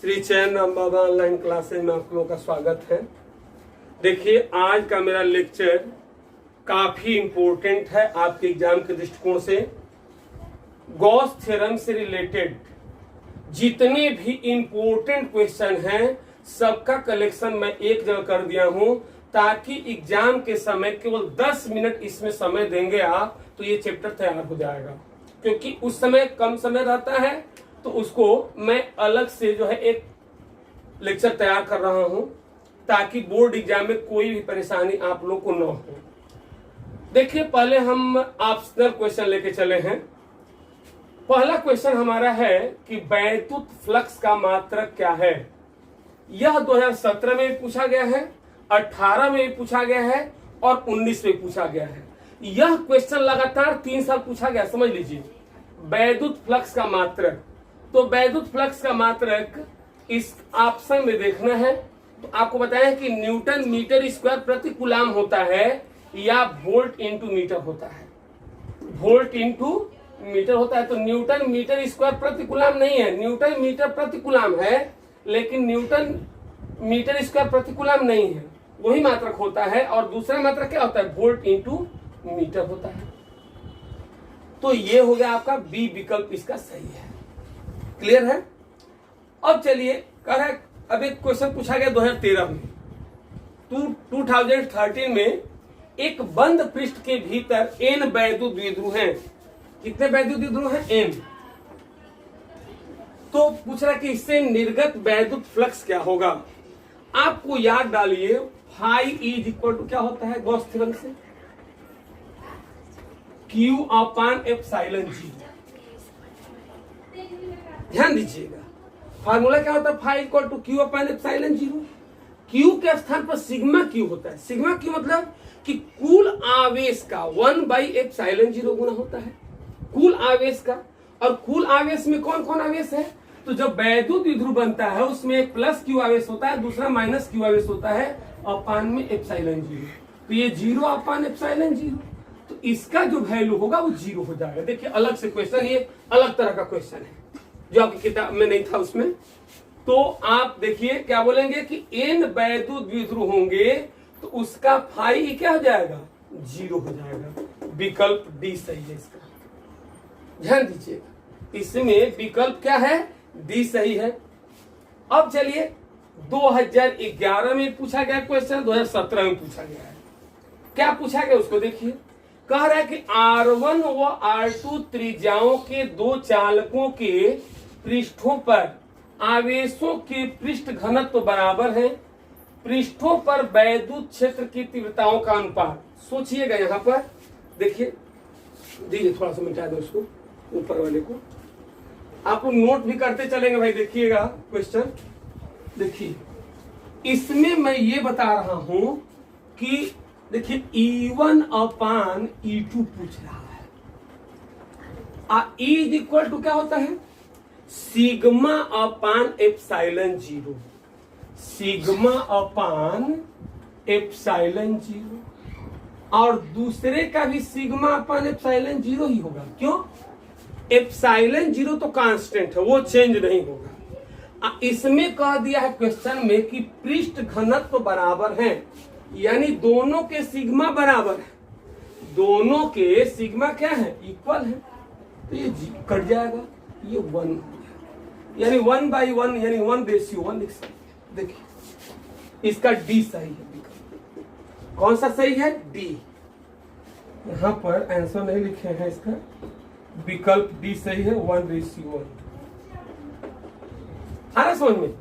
श्री चैन राम बाबा online classes में आप लोगों का स्वागत है। देखिए, आज का मेरा लेक्चर काफी इंपॉर्टेंट है आपके एग्जाम के दृष्टिकोण से। गॉस थ्योरम से रिलेटेड जितने भी इंपॉर्टेंट क्वेश्चन हैं सबका कलेक्शन मैं एक जगह कर दिया हूं, ताकि एग्जाम के समय केवल 10 मिनट इसमें समय देंगे आप तो ये चैप्टर तैयार हो जाएगा। क्योंकि उस समय कम समय रहता है तो उसको मैं अलग से जो है एक लेक्चर तैयार कर रहा हूं, ताकि बोर्ड एग्जाम में कोई भी परेशानी आप लोग को न हो। देखिए, पहले हम ऑप्शनल क्वेश्चन लेके चले हैं। पहला क्वेश्चन हमारा है कि वैद्युत फ्लक्स का मात्रक क्या है। यह 2017 में भी पूछा गया है, 18 में भी पूछा गया है और 19 में पूछा गया है। यह क्वेश्चन लगातार 3 साल पूछा गया। समझ लीजिए, वैद्युत फ्लक्स का मात्रक। तो वैद्युत फ्लक्स का मात्रक इस ऑप्शन में देखना है तो आपको बताया कि न्यूटन मीटर स्क्वायर प्रति कूलाम होता है या वोल्ट इंटू मीटर होता है। वोल्ट इंटू मीटर होता है। तो न्यूटन मीटर स्क्वायर प्रति कूलाम नहीं है, न्यूटन मीटर प्रति कूलाम है, लेकिन न्यूटन मीटर स्क्वायर प्रति कूलाम नहीं है। वही मात्रक होता है। और दूसरा मात्रक क्या होता है? वोल्ट इंटू मीटर होता है। तो ये हो गया आपका बी विकल्प इसका सही है। क्लियर है? अब चलिए, कह रहा है अब एक क्वेश्चन पूछा गया 2013 में। 2013 में एक बंद पृष्ठ के भीतर n वैद्युत द्विध्रुव हैं। कितने वैद्युत द्विध्रुव हैं? n। तो पूछ रहा कि इससे निर्गत वैद्युत फ्लक्स क्या होगा। आपको याद डालिए, फाई इज इक्वल टू क्या होता है गॉस थ्योरम से? Q अपॉन एप्सिलॉन जी। ध्यान दीजिएगा, फार्मूला क्या होता है? Phi equal to Q upon epsilon zero. Q के स्थान पर सिग्मा Q होता है। सिग्मा Q मतलब कि कुल आवेश का 1 बाई एप्सिलॉन जीरो गुना होता है कुल आवेश का। और कुल आवेश में कौन कौन आवेश है? तो जब वैद्युत द्विध्रुव बनता है उसमें एक प्लस Q आवेश होता है, दूसरा माइनस Q आवेश होता है अपान में एप्सिलॉन जीरो। तो ये जीरो अपान एप्सिलॉन जीरो, तो इसका जो वैल्यू होगा वो जीरो हो जाएगा। देखिए, अलग से क्वेश्चन, ये अलग तरह का क्वेश्चन है जो आपकी किताब में नहीं था उसमें। तो आप देखिए क्या बोलेंगे कि n वैद्युत द्विध्रुव होंगे तो उसका फाई क्या हो जाएगा? जीरो हो जाएगा। विकल्प डी सही है इसका। ध्यान दीजिएगा, इसमें विकल्प क्या है? डी सही है। अब चलिए, 2011 में पूछा गया क्वेश्चन, 2017 में पूछा गया है। क्या पूछा गया उसको देखिए। कह रहा है कि R1 व R2 त्रिज्याओं के दो चालकों के पृष्ठों पर आवेशों के पृष्ठ घनत्व बराबर है। पृष्ठों पर वैद्युत क्षेत्र की तीव्रताओं का अनुपात। सोचिएगा, यहाँ पर देखिए, दीजिए थोड़ा सा मिटा दो उसको, ऊपर वाले को। आप नोट भी करते चलेंगे भाई। देखिएगा क्वेश्चन, देखिए इसमें मैं ये बता रहा हूं कि देखिए E1 अपान E2 पूछ रहा है। E इज इक्वल टू क्या होता है? सिग्मा अपान एप्सिलॉन जीरो। सिग्मा अपान एप्सिलॉन जीरो। और दूसरे का भी सिग्मा अपान एप्सिलॉन जीरो ही होगा। क्यों? एप्सिलॉन जीरो तो कांस्टेंट है, वो चेंज नहीं होगा। इसमें कह दिया है क्वेश्चन में कि पृष्ठ घनत्व बराबर है, यानी दोनों के सिग्मा बराबर है। दोनों के सिग्मा क्या है? इक्वल है। तो ये कट जाएगा, ये 1, यानी 1 बाई 1, यानी 1:1 लिख सकते हैं। देखिए, इसका डी सही है। कौन सा सही है? डी। यहां पर आंसर नहीं लिखे हैं इसका, विकल्प डी सही है, 1:1। आ रहा समझ में?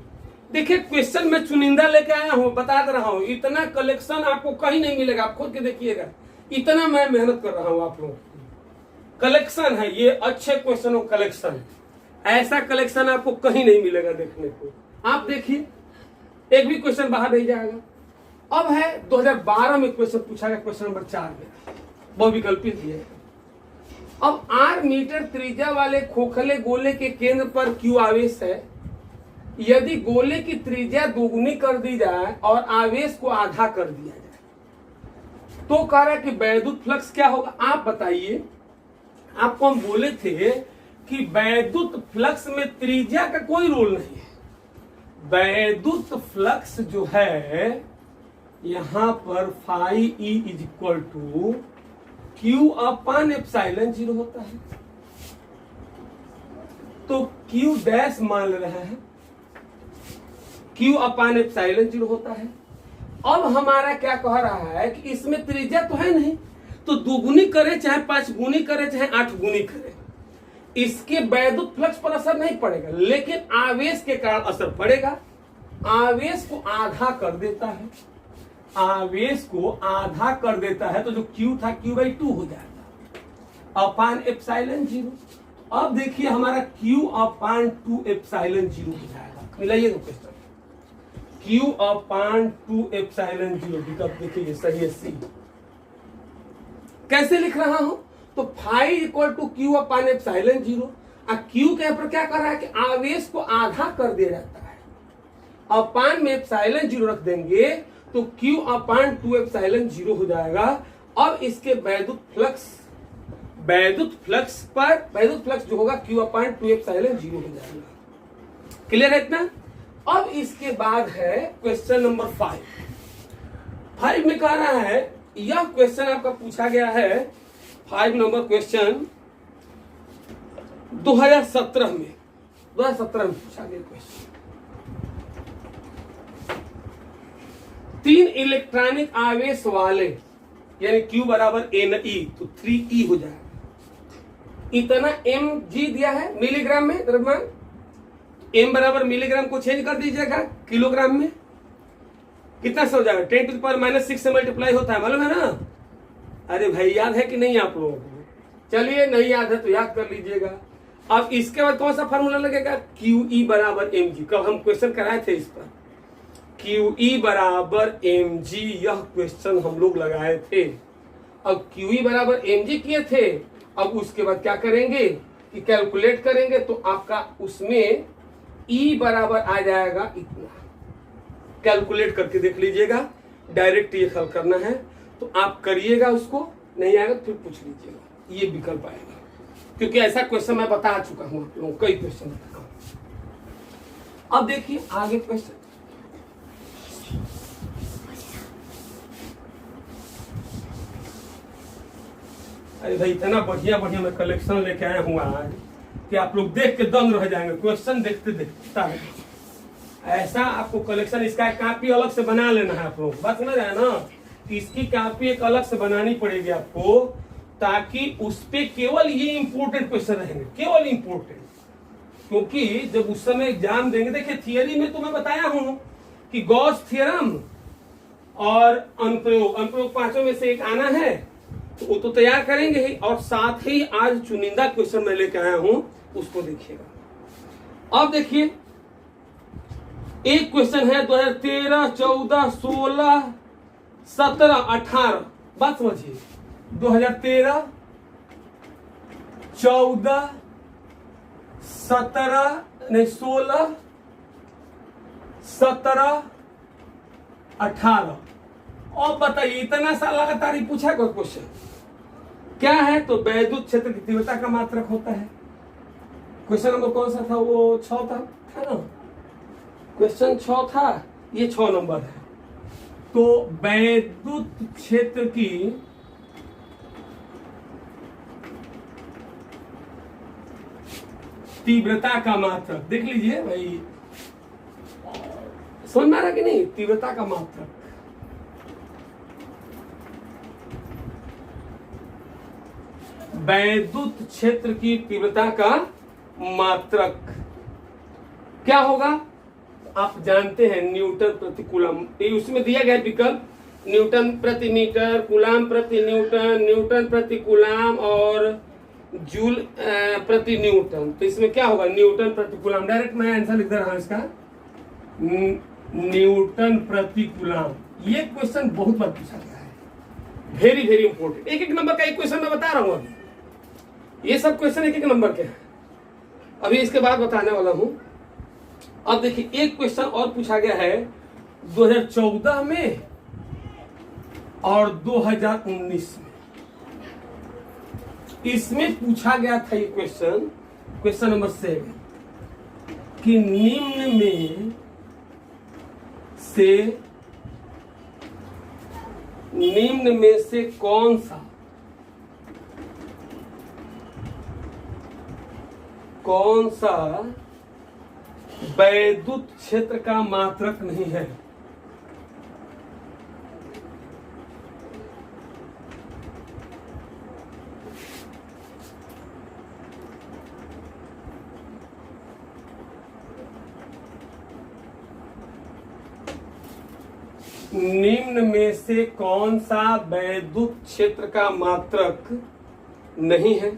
देखिए, क्वेश्चन में चुनिंदा लेके आया हूं, बता दे रहा हूं। इतना कलेक्शन आपको कहीं नहीं मिलेगा, आप खोल के देखिएगा। इतना मैं मेहनत कर रहा हूं आप लोग। कलेक्शन है ये, अच्छे क्वेश्चनों कलेक्शन। ऐसा कलेक्शन आपको कहीं नहीं मिलेगा देखने को। आप देखिए, एक भी क्वेश्चन बाहर नहीं जाएगा। अब है 2012 में क्वेश्चन पूछा गया, क्वेश्चन नंबर 4 में बहुविकल्पी दिए। अब R मीटर त्रिज्या वाले खोखले गोले के केंद्र पर Q आवेश है। यदि गोले की त्रिज्या दोगुनी कर दी जाए और आवेश को आधा कर दिया जाए तो कह रहा है कि वैद्युत फ्लक्स क्या होगा। आप बताइए, आपको हम बोले थे कि वैद्युत फ्लक्स में त्रिज्या का कोई रोल नहीं है। वैद्युत फ्लक्स जो है यहां पर phi E is equal to Q upon epsilon zero होता है। तो क्यू डैश मान रहे हैं, क्यू अपान एप्सिलॉन जीरो होता है। अब हमारा क्या कह रहा है कि इसमें त्रिज्या तो है नहीं, तो दुगुनी करे चाहे 5 गुनी करे चाहे 8 गुनी करे, इसके वैद्युत फ्लक्स पर असर नहीं पड़ेगा, लेकिन आवेश के कारण असर पड़ेगा। आवेश को आधा कर देता है, आवेश को आधा कर देता है, तो जो Q था Q/2 हो जाएगा अपान एप्सिलॉन जीरो। अब देखिए हमारा Q अपान 2 एप्सिलॉन जीरो हो जाएगा। मिलाइए दो क्वेश्चन, Q अपान 2 एप्सिलॉन जीरो। विकल्प देखिए सही है सी। कैसे लिख रहा हूं, तो phi equal to Q upon epsilon zero. Q के पर क्या कर रहा है कि आवेश को आधा कर दिया जाता है, अपान में एप्सिलॉन जीरो रख देंगे तो क्यू अपान 2 एप्सिलॉन जीरो हो जाएगा। अब इसके वैद्युत फ्लक्स जो होगा क्यू अपान 2 एप्सिलॉन जीरो हो जाएगा। क्लियर है इतना। अब इसके बाद है क्वेश्चन नंबर 5 में कह रहा है, यह क्वेश्चन आपका पूछा गया है 5 नंबर क्वेश्चन 2017 में पूछा गया क्वेश्चन। 3 इलेक्ट्रॉनिक आवेश वाले यानी Q बराबर NE, तो 3E हो जाएगा। इतना mg दिया है मिलीग्राम में द्रव्यमान, m बराबर मिलीग्राम को चेंज कर दीजिएगा किलोग्राम में, कितना से हो जाएगा 10⁻⁻6 से मल्टीप्लाई होता है, मालूम है ना। अरे भाई याद है कि नहीं आप लोगों को? चलिए नहीं याद है तो याद कर लीजिएगा। अब इसके बाद कौन सा फार्मूला लगेगा, QE बराबर mg। कब हम क्वेश्चन कराए थे इस पर, QE बराबर mg, यह क्वेश्चन हम लोग लगाए थे। अब QE बराबर mg किए थे, अब उसके बाद क्या करेंगे कि कैलकुलेट करेंगे, तो आपका उसमें E बराबर आ जाएगा इतना। कैलकुलेट करके देख लीजिएगा, डायरेक्ट ये हल करना है तो आप करिएगा, उसको नहीं आएगा तो फिर पूछ लीजिएगा, ये विकल्प आएगा। क्योंकि ऐसा क्वेश्चन मैं बता चुका हूं आप लोगों को, कई क्वेश्चन बता हूं। अब देखिए आगे क्वेश्चन, अरे भाई इतना बढ़िया मैं कलेक्शन लेके आया हूँ आज कि आप लोग देख के दंग रह जाएंगे, क्वेश्चन देखते देखते। ऐसा आपको कलेक्शन, इसका एक कापी अलग से बना लेना है आप लोग, बात समझ रहे ना। इसकी कापी एक अलग से बनानी पड़ेगी आपको, ताकि उस पे केवल ये इंपोर्टेंट क्वेश्चन रहेंगे, केवल इंपोर्टेंट। क्योंकि जब उस समय एग्जाम देंगे, देखिए थियरी में तो मैं बताया हूं कि गॉस थ्योरम और अनुप्रयोग पांचों में से एक आना है, तो वो तो तैयार करेंगे ही, और साथ ही आज चुनिंदा क्वेश्चन मैं लेकर आया हूं, उसको देखिएगा। अब देखिए एक क्वेश्चन है 2013, 14, 16, 17, 18, बात समझिए। 2013, 14, 17 नहीं 16, 17, 18। और बताइए इतना सा लगातार ही पूछा कोई क्वेश्चन क्या है, तो वैद्युत क्षेत्र की तीव्रता का मात्रक होता है। क्वेश्चन नंबर कौन सा था, वो 6 था ना, क्वेश्चन 6 था, ये 6 नंबर है। तो वैद्युत क्षेत्र की तीव्रता का मात्रक देख लीजिए भाई, समझ में आ रहा कि नहीं, तीव्रता का मात्रक। वैद्युत क्षेत्र की तीव्रता का मात्रक क्या होगा, आप जानते हैं न्यूटन प्रति कूलम। उसमें दिया गया विकल्प न्यूटन प्रति मीटर, कूलाम प्रति न्यूटन, न्यूटन प्रति कूलाम और जूल प्रति न्यूटन। तो इसमें क्या होगा, न्यूटन प्रति कूलाम। डायरेक्ट मैं आंसर लिख दे रहा हूं इसका, न्यूटन प्रति कूलाम। ये क्वेश्चन बहुत बार पूछा गया है, वेरी वेरी इंपॉर्टेंट। एक एक नंबर का एक क्वेश्चन मैं बता रहा हूं, अभी ये सब क्वेश्चन एक एक नंबर के हैं, अभी इसके बाद बताने वाला हूं। अब देखिए एक क्वेश्चन और पूछा गया है 2014 में और 2019 में। इसमें पूछा गया था ये क्वेश्चन नंबर 7 कि निम्न में से निम्न में से कौन सा वैद्युत क्षेत्र का मात्रक नहीं है? निम्न में से कौन सा वैद्युत क्षेत्र का मात्रक नहीं है?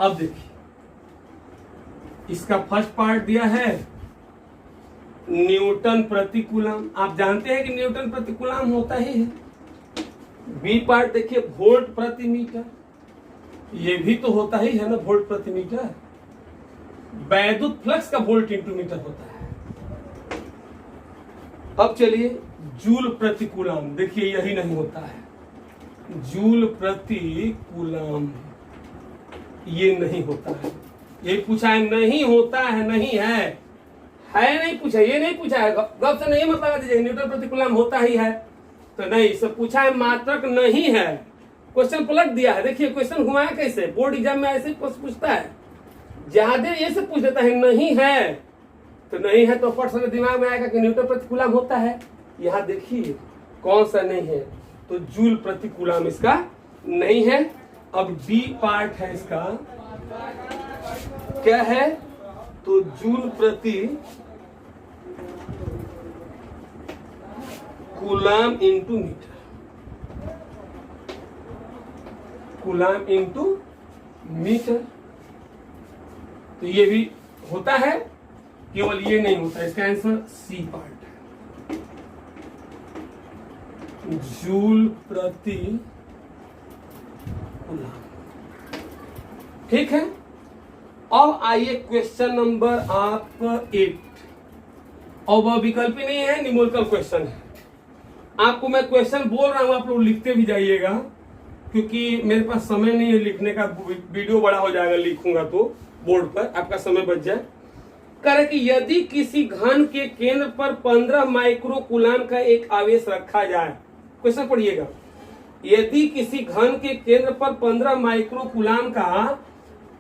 अब देखिए, इसका फर्स्ट पार्ट दिया है न्यूटन प्रति कूलम। आप जानते हैं कि न्यूटन प्रति कूलम होता ही है। बी पार्ट देखिए वोल्ट प्रति मीटर, ये भी तो होता ही है ना, वोल्ट प्रति मीटर। वैद्युत फ्लक्स का वोल्ट इंटू मीटर होता है। अब चलिए जूल प्रति कूलम, देखिए यही नहीं होता है। जूल प्रति कूलम ये नहीं होता है। ये पूछा है, नहीं होता है, नहीं है नहीं पूछा, ये नहीं पूछा है। गप से नहीं मत लगा दीजिए, न्यूटन प्रति कूलम होता ही है तो नहीं। सब पूछा है मात्रक नहीं है, क्वेश्चन पलट दिया है। देखिए क्वेश्चन घुमाया कैसे, बोर्ड एग्जाम में ऐसे पूछता है, ज्यादा ये से पूछ देता है नहीं है तो नहीं है, तो फट से दिमाग में आएगा कि न्यूटन प्रति कूलम होता है। यहाँ देखिए कौन सा नहीं है, तो जूल प्रति कूलम इसका नहीं है। अब बी पार्ट है इसका, क्या है, तो जूल प्रति coulomb into metre, coulomb into metre. तो ये भी होता है, केवल ये नहीं होता। इसका आंसर सी पार्ट है, जूल प्रति कूलम। ठीक है। अब आइए क्वेश्चन नंबर आपका 8, और वह विकल्प ही नहीं है, न्यूमेरिकल क्वेश्चन है। आपको मैं क्वेश्चन बोल रहा हूं, आप लोग लिखते भी जाइएगा, क्योंकि मेरे पास समय नहीं है लिखने का, वीडियो बड़ा हो जाएगा लिखूंगा तो बोर्ड पर, आपका समय बच जाए। कह कि यदि किसी घन के केंद्र पर 15 माइक्रो कूलम का एक आवेश रखा जाए, क्वेश्चन पढ़िएगा, यदि किसी घन के केंद्र पर 15 माइक्रो कूलम का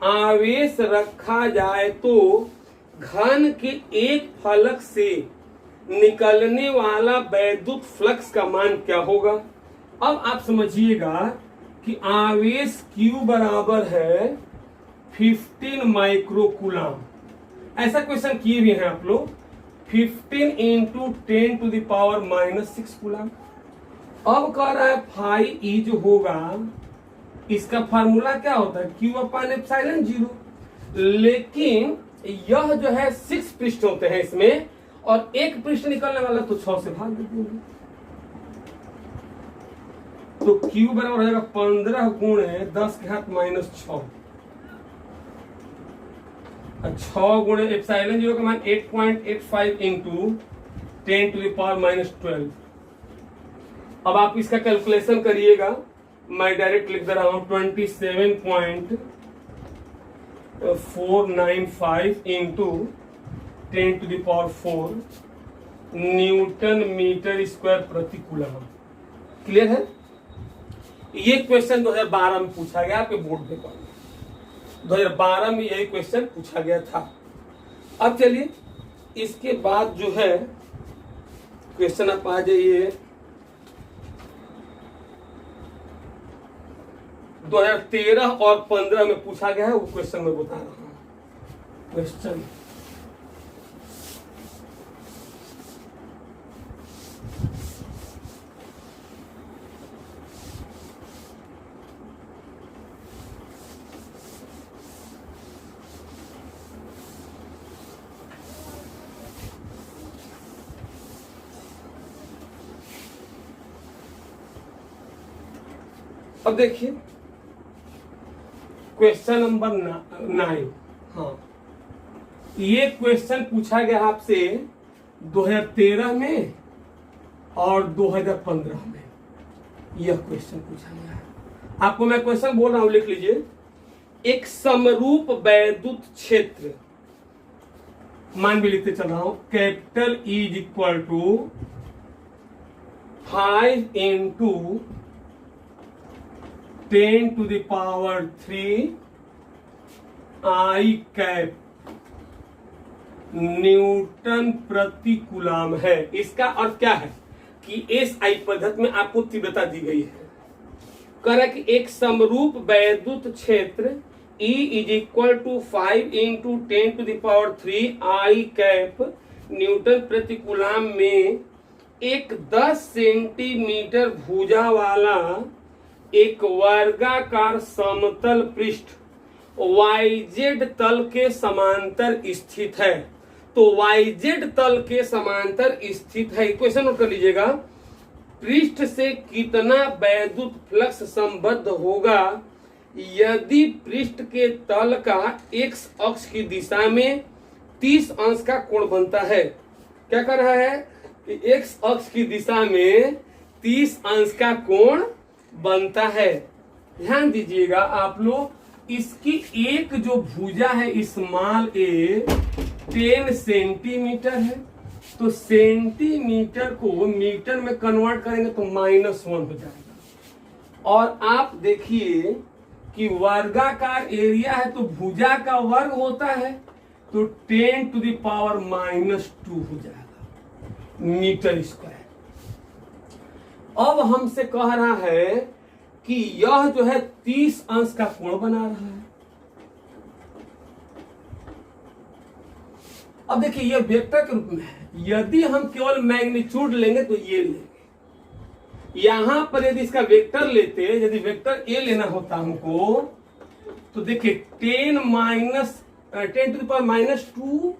आवेश रखा जाए तो घन के एक फलक से निकलने वाला वैद्युत फ्लक्स का मान क्या होगा? अब आप समझिएगा कि आवेश Q बराबर है 15 माइक्रो कूलम। ऐसा क्वेश्चन किए भी हैं आप लोग, 15 into 10 to the power -6 coulomb. अब कह रहा है फाई ई जो होगा, इसका फार्मूला क्या होता है, Q अपॉन एप्सिलॉन 0। लेकिन यह जो है 6 पृष्ठ होते हैं इसमें, और एक पृष्ठ निकलने वाला तो 6 से भाग देते हैं, तो Q बराबर हो जाएगा 15 गुणे 10 के घात -6, 6 गुणे एप्सिलॉन 0 का मान 8.85 इंटू 10 टू द पावर -12। अब आप इसका कैलकुलेशन करिएगा, मैं डायरेक्ट लिख दे रहा हूं, 27.495 into 10 to the power 4 newton metre square प्रति कूलम। क्लियर है? ये क्वेश्चन 2012 में पूछा गया आपके बोर्ड पेपर में, 2012 में यही क्वेश्चन पूछा गया था। अब चलिए इसके बाद जो है क्वेश्चन आप आ जाइए 2013 और 15 में पूछा गया है, वो क्वेश्चन मैं बता रहा हूं। क्वेश्चन अब देखिए क्वेश्चन नंबर 9। हाँ, ये क्वेश्चन पूछा गया आपसे 2013 में और 2015 में, यह क्वेश्चन पूछा गया है। आपको मैं क्वेश्चन बोल रहा हूं, लिख लीजिए। एक समरूप वैद्युत क्षेत्र, मान भी लिखते चल रहा हूं, capital E is equal to 5 into 10⁻³ I cap newton प्रति कूलम है। इसका अर्थ क्या है कि SI पद्धति में आपको तीव्रता दी गई है। कह रहा है कि एक समरूप वैद्युत क्षेत्र E = 5 into 10⁻³ I cap newton प्रति कूलम में एक 10 सेंटीमीटर भुजा वाला एक वर्गाकार समतल पृष्ठ YZ तल के समांतर स्थित है। तो YZ तल के समांतर स्थित है। क्वेश्चन नोट कर लीजिएगा, पृष्ठ से कितना वैद्युत फ्लक्स संबद्ध होगा यदि पृष्ठ के तल का X अक्ष की दिशा में 30 अंश का कोण बनता है। क्या कर रहा है कि X अक्ष की दिशा में 30 अंश का कोण बनता है। ध्यान दीजिएगा आप लोग, इसकी एक जो भुजा है स्मॉल a 10 सेंटीमीटर है, तो सेंटीमीटर को मीटर में कन्वर्ट करेंगे तो -1 हो जाएगा। और आप देखिए कि वर्गाकार एरिया है तो भुजा का वर्ग होता है, तो 10⁻⁻² हो जाएगा मीटर स्क्वायर। अब हमसे कह रहा है कि यह जो है 30 अंश का कोण बना रहा है। अब देखिए यह वेक्टर के रूप में है। यदि हम केवल मैग्नीट्यूड लेंगे तो ये लेंगे। यहां पर यदि इसका वेक्टर लेते, यदि वेक्टर ए लेना होता हमको, तो देखिए 10⁻²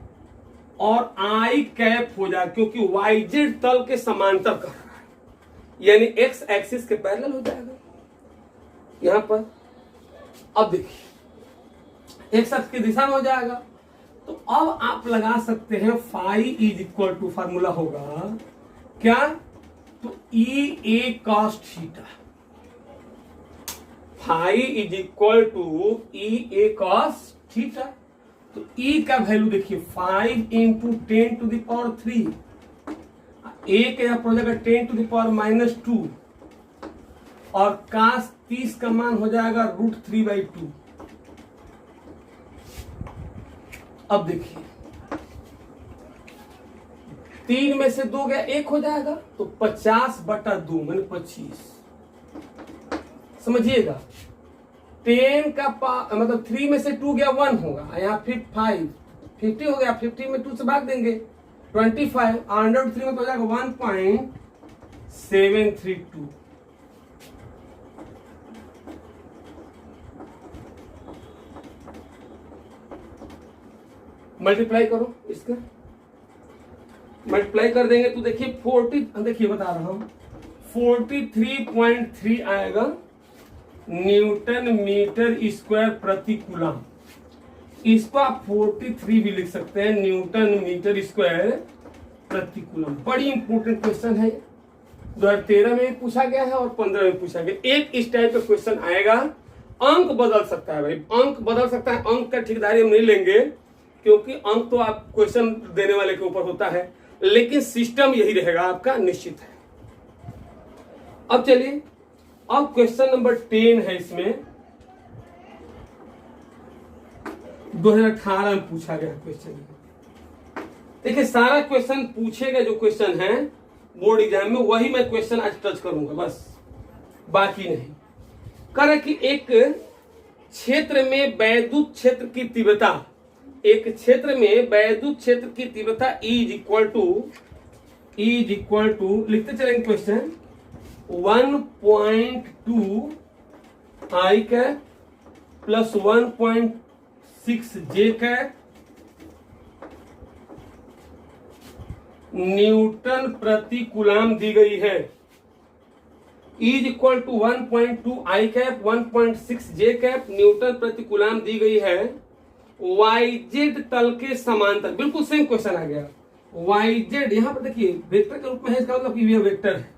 और आई कैप हो जाए, क्योंकि YZ तल के समांतर कर रहा है, यानी X एक्सिस के पैरेलल हो जाएगा यहां पर। अब देखिए X अक्ष की दिशा में हो जाएगा। तो अब आप लगा सकते हैं φ फार्मूला होगा क्या, तो EA cos थीटा। φ EA cos थीटा। तो E का वैल्यू देखिए 5 इंटू 10⁻³ A के यहाँ पर हो जाएगा 10⁻⁻² और cos 30 का मान हो जाएगा √3/2। अब देखिए 3 में से 2 गया 1 हो जाएगा, तो 50/2 माने 25। समझिएगा 10 का मतलब 3 में से 2 गया 1 होगा, यहाँ फिर 50 हो गया, 50 में 2 से भाग देंगे 25, 103 में तो हो जाएगा 1.732। मल्टीप्लाई करो, इसका मल्टीप्लाई कर देंगे तो देखिए 40, देखिए बता रहा हूं 43.3 आएगा न्यूटन मीटर स्क्वायर प्रति कूलम। इसको आप 43 भी लिख सकते हैं, न्यूटन मीटर स्क्वायर प्रति कूलम। बड़ी इंपॉर्टेंट क्वेश्चन है, 2013 में पूछा गया है और 15 में पूछा गया। एक इस टाइप का क्वेश्चन आएगा, अंक बदल सकता है भाई, अंक बदल सकता है। अंक का ठेकेदारी हम नहीं लेंगे, क्योंकि अंक तो आप क्वेश्चन देने वाले के ऊपर होता है, लेकिन सिस्टम यही रहेगा आपका, निश्चित है। अब चलिए, अब क्वेश्चन नंबर 10 है। इसमें 2018 में पूछा गया क्वेश्चन। देखिए सारा क्वेश्चन पूछे गए जो क्वेश्चन है बोर्ड एग्जाम में, वही मैं क्वेश्चन आज टच करूंगा, बस बाकी नहीं। करे कि एक क्षेत्र में वैद्युत क्षेत्र की तीव्रता, एक क्षेत्र में वैद्युत क्षेत्र की तीव्रता E इक्वल टू लिखते चलेंगे question 1.2 I cap plus 1.6 J cap newton प्रति कूलम दी गई है। Is equal to 1.2 I cap 1.6 J cap newton प्रति कूलम दी गई है। YZ तल के समांतर, बिल्कुल सेम क्वेश्चन आ गया। YZ यहां पर देखिए वेक्टर के रूप में है, इसका मतलब कि ये वेक्टर है।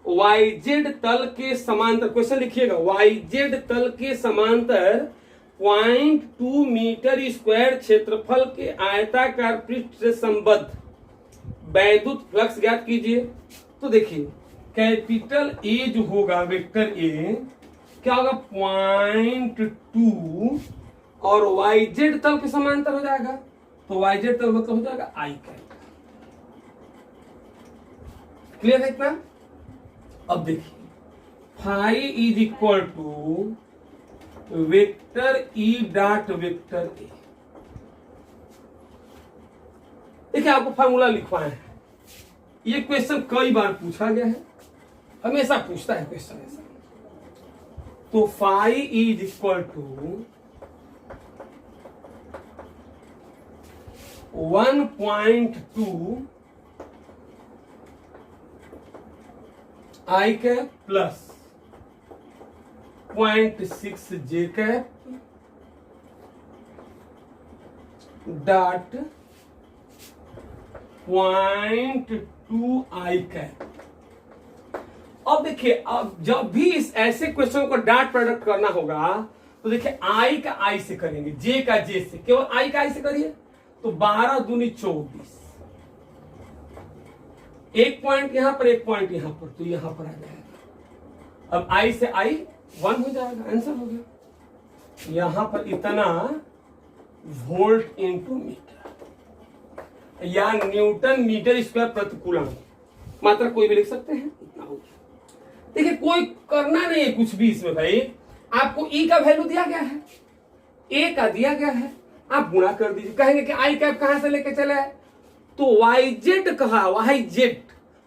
YZ तल के समांतर, क्वेश्चन लिखिएगा, YZ तल के समांतर 0.2 मीटर स्क्वायर क्षेत्रफल के आयताकार पृष्ठ से संबद्ध वैद्युत फ्लक्स ज्ञात कीजिए। तो देखिए कैपिटल ए जो होगा वेक्टर ए क्या होगा 0.2 और YZ तल के समांतर हो जाएगा, तो YZ तल मतलब हो जाएगा आई कैप। क्लियर है इतना? अब देखिए phi is equal to vector E dot vector A. देखिए आपको फॉर्मूला लिखवाए हैं, ये क्वेश्चन कई बार पूछा गया है, हमेशा पूछता है क्वेश्चन ऐसा। तो phi is equal to 1.2 I cap plus 0.6 J cap dot 0.2 I cap. अब देखिए, अब जब भी इस ऐसे क्वेश्चन को डॉट प्रोडक्ट करना होगा तो देखिए आई का आई से करेंगे, जे का जे से, केवल आई का आई से करिए तो 12 दूनी 24, एक पॉइंट यहां पर एक पॉइंट यहां पर, तो यहां पर आ जाएगा। अब आई से आई 1 हो जाएगा, आंसर हो गया। यहां पर इतना वोल्ट इंटू मीटर या न्यूटन मीटर स्क्वायर प्रति कूलम, मात्रा कोई भी लिख सकते हैं, इतना हो गया। देखिए कोई करना नहीं है कुछ भी इसमें भाई, आपको ई का वैल्यू दिया गया है, ए का दिया गया है, आप गुणा कर दीजिए। कहेंगे कि आई कैप कहां से लेके चले है, तो YZ कहा,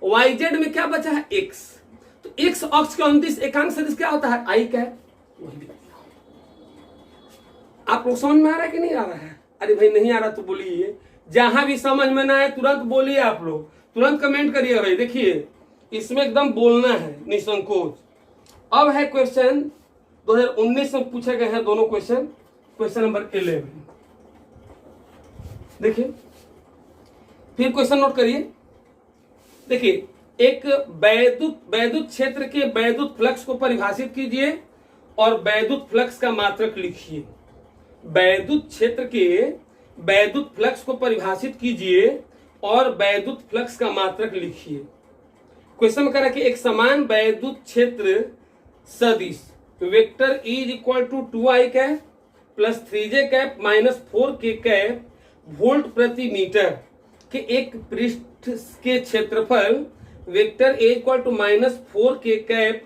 YZ में क्या बचा है x, तो x अक्ष के अनुदिश एकांक सदिश क्या होता है आई कैप। आप लोग समझ में आ रहा है कि नहीं आ रहा है? अरे भाई नहीं आ रहा तो बोलिए, जहां भी समझ में ना आए तुरंत बोलिए, आप लोग तुरंत कमेंट करिए भाई। देखिए इसमें एकदम बोलना है निसंकोच। अब है क्वेश्चन 2019 में पूछे गए हैं दोनों क्वेश्चन, क्वेश्चन नंबर 11। देखिए फिर क्वेश्चन नोट करिए। देखिए एक वैद्युत क्षेत्र के वैद्युत फ्लक्स को परिभाषित कीजिए और वैद्युत फ्लक्स का मात्रक लिखिए। वैद्युत क्षेत्र के वैद्युत फ्लक्स को परिभाषित कीजिए और वैद्युत फ्लक्स का मात्रक लिखिए। क्वेश्चन में कह रहा है कि एक समान वैद्युत क्षेत्र सदिश vector E is equal to 2i cap plus 3j cap minus 4k cap volt प्रति मीटर के एक पृष्ठ के क्षेत्रफल vector A equal to minus 4k cap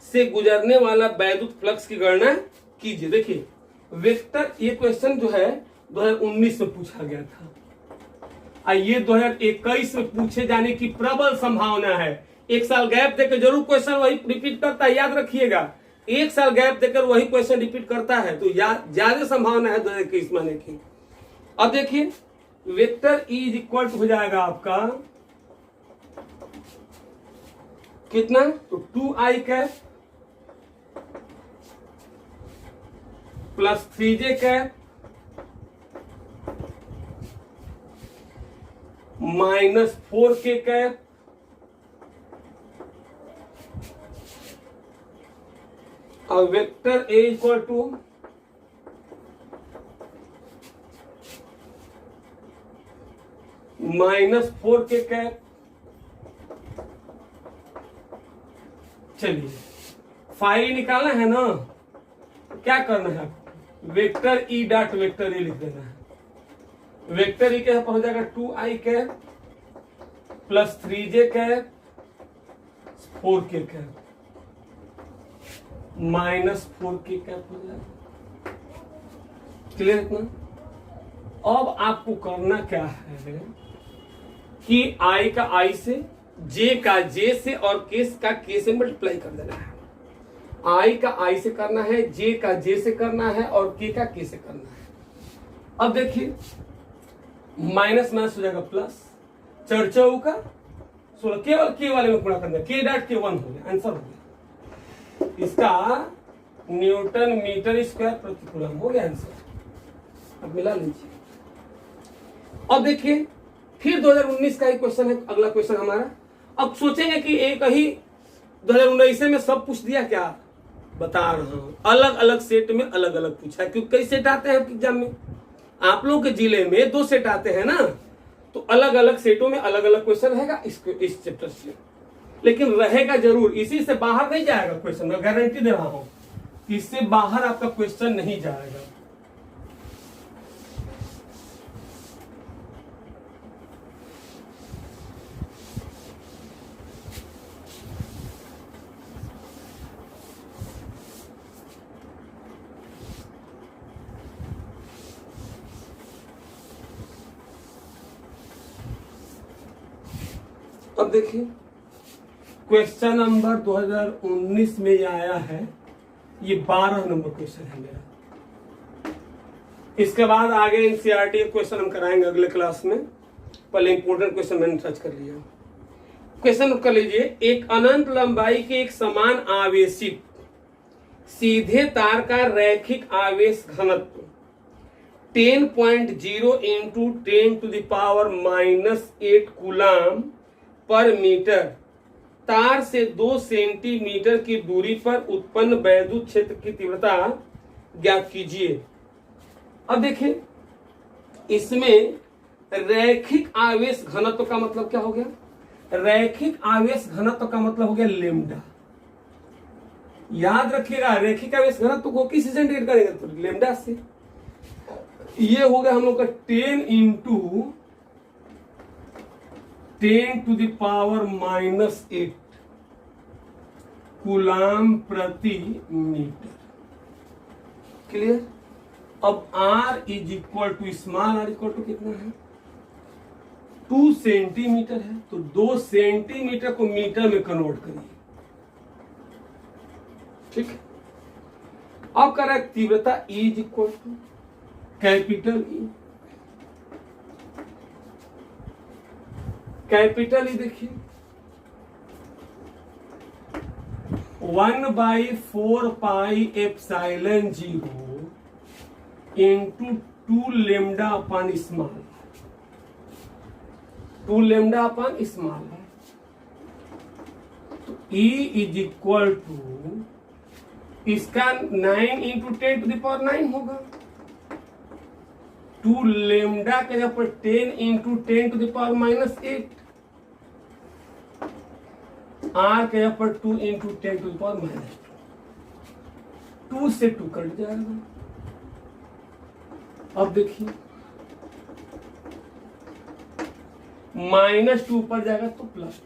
से गुजरने वाला वैद्युत फ्लक्स की गणना कीजिए। देखिए वेक्टर, ये क्वेश्चन जो है 2019 में पूछा गया था, ये 2021 में पूछे जाने की प्रबल संभावना है। एक साल गैप देकर जरूर क्वेश्चन वही रिपीट करता है, याद रखिएगा, एक साल गैप देकर वही क्वेश्चन रिपीट करता है, तो ज्यादा संभावना है 2021 में आने की। अब देखिए वेक्टर E इज इक्वल हो जाएगा आपका कितना, तो 2i cap plus 3j cap minus 4k cap और vector A equal to minus 4k cap. चलिए फाई निकालना है ना, क्या करना है, vector E dot vector A लिख देना है। वेक्टर E के यहां पर हो जाएगा 2i cap plus 3j cap 4k cap minus 4k cap हो जाएगा। क्लियर इतना? अब आपको करना क्या है कि I का I से, J का J से और K का K से मल्टीप्लाई कर देना है। I का I से करना है, J का J से करना है और K का K से करना है। अब देखिए माइनस माइनस हो जाएगा प्लस, चर्चा का 16, केवल K वाले में पूरा करना है, K डॉट K 1 हो गया, आंसर हो गया। इसका न्यूटन मीटर स्क्वायर प्रति कूलम हो गया आंसर। अब मिला लीजिए। अब देखिए फिर 2019 का ही क्वेश्चन है अगला क्वेश्चन हमारा। अब सोचेंगे कि एक ही 2019 में सब पूछ दिया, क्या बता रहा हूं, अलग अलग सेट में अलग अलग पूछा है, क्योंकि कई सेट आते हैं एग्जाम में, आप लोगों के जिले में 2 सेट आते हैं ना, तो अलग अलग सेटों में अलग अलग क्वेश्चन रहेगा इस चैप्टर से। लेकिन रहेगा जरूर, इसी से बाहर नहीं जाएगा क्वेश्चन, मैं गारंटी दे रहा हूं, इससे बाहर आपका क्वेश्चन नहीं जाएगा। अब देखिए क्वेश्चन नंबर 2019 में ये आया है, ये 12 नंबर क्वेश्चन है मेरा। इसके बाद आगे एनसीईआरटी क्वेश्चन हम कराएंगे अगले क्लास में, पहले इंपोर्टेंट क्वेश्चन मैंने सर्च कर लिया। क्वेश्चन कर लीजिए, एक अनंत लंबाई के एक समान आवेशित सीधे तार का रैखिक आवेश घनत्व 10.0 इंटू 10⁻⁻8 कूलाम पर मीटर तार से 2 सेंटीमीटर की दूरी पर उत्पन्न वैद्युत क्षेत्र की तीव्रता ज्ञात कीजिए। अब देखिए, इसमें रैखिक आवेश घनत्व का मतलब क्या हो गया? रैखिक आवेश घनत्व का मतलब हो गया लेमडा। याद रखिएगा, रैखिक आवेश घनत्व को किस से इंडिकेट करेंगे? तो लेमडा से। ये हो गया हम लोग का 10 इंटू 10⁻⁻8 कूलाम प्रति मीटर। क्लियर? अब R is equal to, small r equal to कितना है? 2 सेंटीमीटर है, तो 2 सेंटीमीटर को मीटर में कन्वर्ट करिए। ठीक है, अब कर रहा है तीव्रता E is equal to capital E। Capital E देखिए 1/4 pi epsilon 0 into 2 lambda upon small, 2 lambda upon small. तो E इज इक्वल टू, इसका 9 इंटू 10⁻9 होगा। 2 लेमडा के जगह पर 10 इंटू 10⁻⁻8, R के जगह पर 2 इंटू 10⁻²। 2 से 2 कट जाएगा। अब देखिए -2 ऊपर जाएगा तो +2।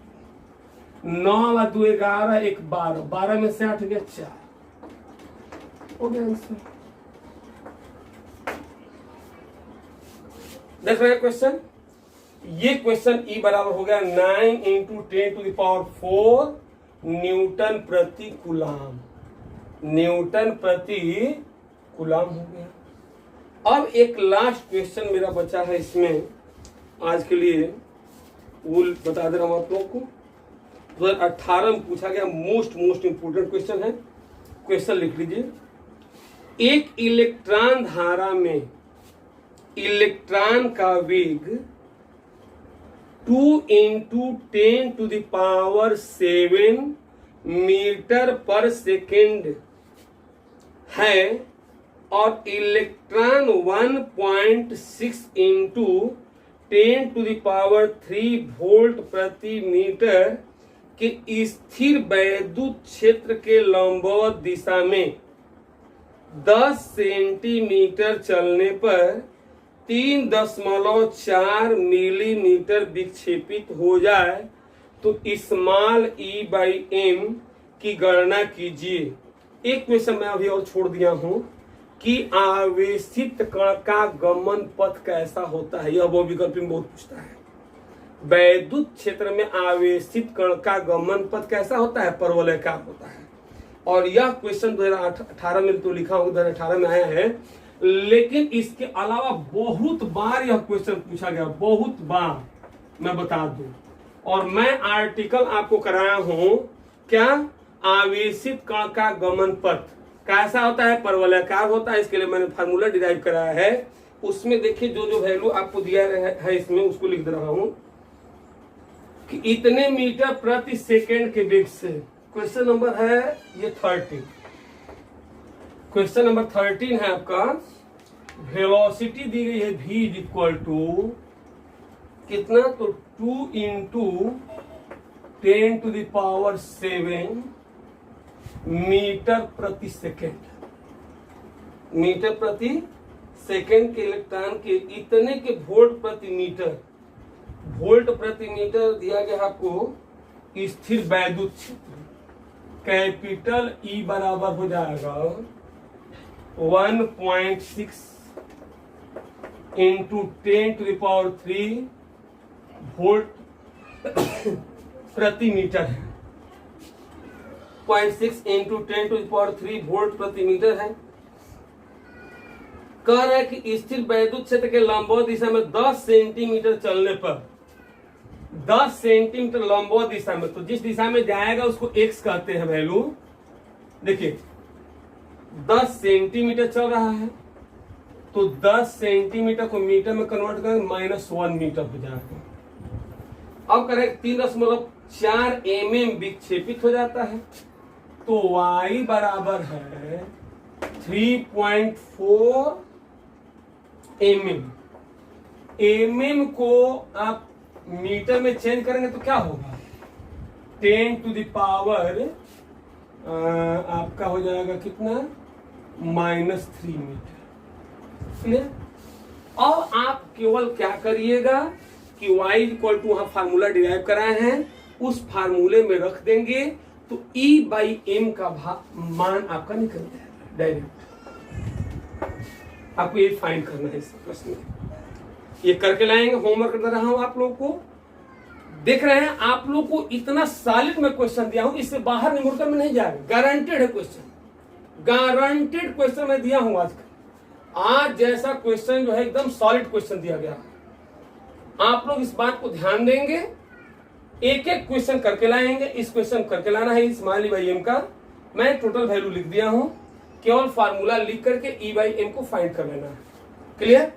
9 व 2 11, 1 12, 12 में से 8 गया 4, हो गया आंसर। देख रहे हैं क्वेश्चन? ये क्वेश्चन E बराबर हो गया 9 इंटू 10⁴ न्यूटन प्रति कूलाम, न्यूटन प्रति कूलाम हो गया। अब एक लास्ट क्वेश्चन मेरा बचा है इसमें आज के लिए, वो बता दे रहा हूं आप लोगों को। 2018 में पूछा गया मोस्ट इंपोर्टेंट क्वेश्चन है। क्वेश्चन लिख लीजिए, एक इलेक्ट्रॉन धारा में इलेक्ट्रॉन का वेग 2 इंटू 10⁷ मीटर पर सेकेंड है और इलेक्ट्रॉन 1.6 इंटू 10⁻³ वोल्ट प्रति मीटर के स्थिर वैद्युत क्षेत्र के लंबवत दिशा में 10 सेंटीमीटर चलने पर 3.4 मिलीमीटर विक्षेपित हो जाए तो स्मॉल E/m की गणना कीजिए। एक क्वेश्चन मैं अभी और छोड़ दिया हूं कि आवेशित कण का गमन पथ कैसा होता है, यह वो विकल्प में बहुत पूछता है। वैद्युत क्षेत्र में आवेशित कण का गमन पथ कैसा होता है? परवलयाकार होता है। और यह क्वेश्चन 2018 में तो लिखा हूं, 2018 में आया है, लेकिन इसके अलावा बहुत बार यह क्वेश्चन पूछा गया, बहुत बार, मैं बता दूं। और मैं आर्टिकल आपको कराया हूं, क्या? आवेशित कण का गमन पथ कैसा होता है? परवलयाकार होता है। इसके लिए मैंने फार्मूला डिराइव कराया है, उसमें देखिए जो वैल्यू आपको दिया है इसमें, उसको लिख दे रहा हूं कि इतने मीटर प्रति सेकेंड के वेग से। क्वेश्चन नंबर है ये 13, क्वेश्चन नंबर 13 है आपका। वेलोसिटी दी गई है v इज इक्वल टू कितना? तो 2 इंटू 10⁻⁷ मीटर प्रति सेकेंड। मीटर प्रति सेकेंड के इलेक्ट्रॉन के इतने के वोल्ट प्रति मीटर दिया गया आपको स्थिर वैद्युत क्षेत्र। कैपिटल ई बराबर हो जाएगा 1.6 इंटू 10⁻³ वोल्ट प्रति मीटर है। 0.6 इंटू 10⁻³ वोल्ट प्रति मीटर है। कह रहा है कि स्थिर वैद्युत क्षेत्र के लंबवत दिशा में 10 सेंटीमीटर चलने पर 10 सेंटीमीटर लंबवत दिशा में, तो जिस दिशा में जाएगा उसको x कहते हैं वैल्यू। देखिए 10 सेंटीमीटर चल रहा है तो 10 सेंटीमीटर को मीटर में कन्वर्ट करें -1 मीटर हो जाएगा। अब करें 3.4 mm विक्षेपित हो जाता है तो y बराबर है 3.4 mm। mm को आप मीटर में चेंज करेंगे तो क्या होगा 10⁻, आपका हो जाएगा कितना -3 मीटर। क्लियर। अब आप केवल क्या करिएगा कि y इक्वल टू वहां फार्मूला डिराइव कराए हैं उस फार्मूले में रख देंगे तो E/m का मान आपका निकल जाएगा डायरेक्ट। आपको ये फाइंड करना है इस प्रश्न में। ये करके लाएंगे, होमवर्क करता रहा हूं आप लोगों को। देख रहे हैं आप लोग को इतना सॉलिड में क्वेश्चन दिया हूं, इससे बाहर निमुड़कर में नहीं जाएगा। गारंटेड है क्वेश्चन, गारंटेड क्वेश्चन मैं दिया हूं। आज जैसा क्वेश्चन जो है एकदम सॉलिड क्वेश्चन दिया गया। आप लोग इस बात को ध्यान देंगे, एक एक क्वेश्चन करके लाएंगे। इस क्वेश्चन करके लाना है E/m का। मैं टोटल वैल्यू लिख दिया हूं, केवल फार्मूला लिख करके E/m को फाइंड कर लेना है। क्लियर।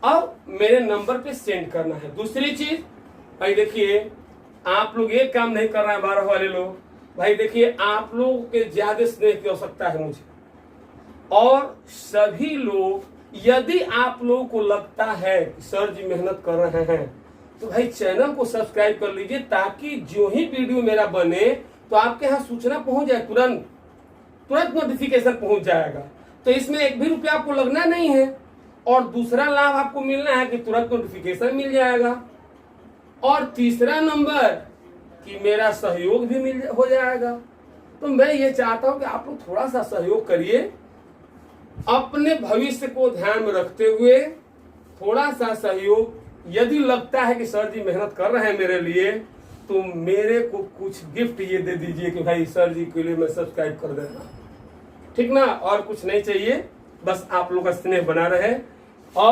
अब मेरे नंबर पे सेंड करना है। दूसरी चीज भाई देखिए, आप लोग ये काम नहीं कर रहे हैं 12 वाले लोग। भाई देखिए, आप लोगों के ज्यादा स्नेह की आवश्यकता है मुझे। और सभी लोग, यदि आप लोगों को लगता है कि सर जी मेहनत कर रहे हैं तो भाई चैनल को सब्सक्राइब कर लीजिए, ताकि जो ही वीडियो मेरा बने तो आपके यहाँ सूचना पहुंच जाए, तुरंत नोटिफिकेशन पहुंच जाएगा। तो इसमें एक भी रुपया आपको लगना नहीं है और दूसरा लाभ आपको मिलना है कि तुरंत नोटिफिकेशन मिल जाएगा। और तीसरा नंबर कि मेरा सहयोग भी हो जाएगा। तो मैं ये चाहता हूं कि आप लोग थोड़ा सा सहयोग करिए, अपने भविष्य को ध्यान में रखते हुए थोड़ा सा सहयोग। यदि लगता है कि सर जी मेहनत कर रहे हैं मेरे लिए, तो मेरे को कुछ गिफ्ट ये दे दीजिए कि भाई सर जी के लिए मैं सब्सक्राइब कर देना, ठीक ना। और कुछ नहीं चाहिए, बस आप लोग का स्नेह बना रहे।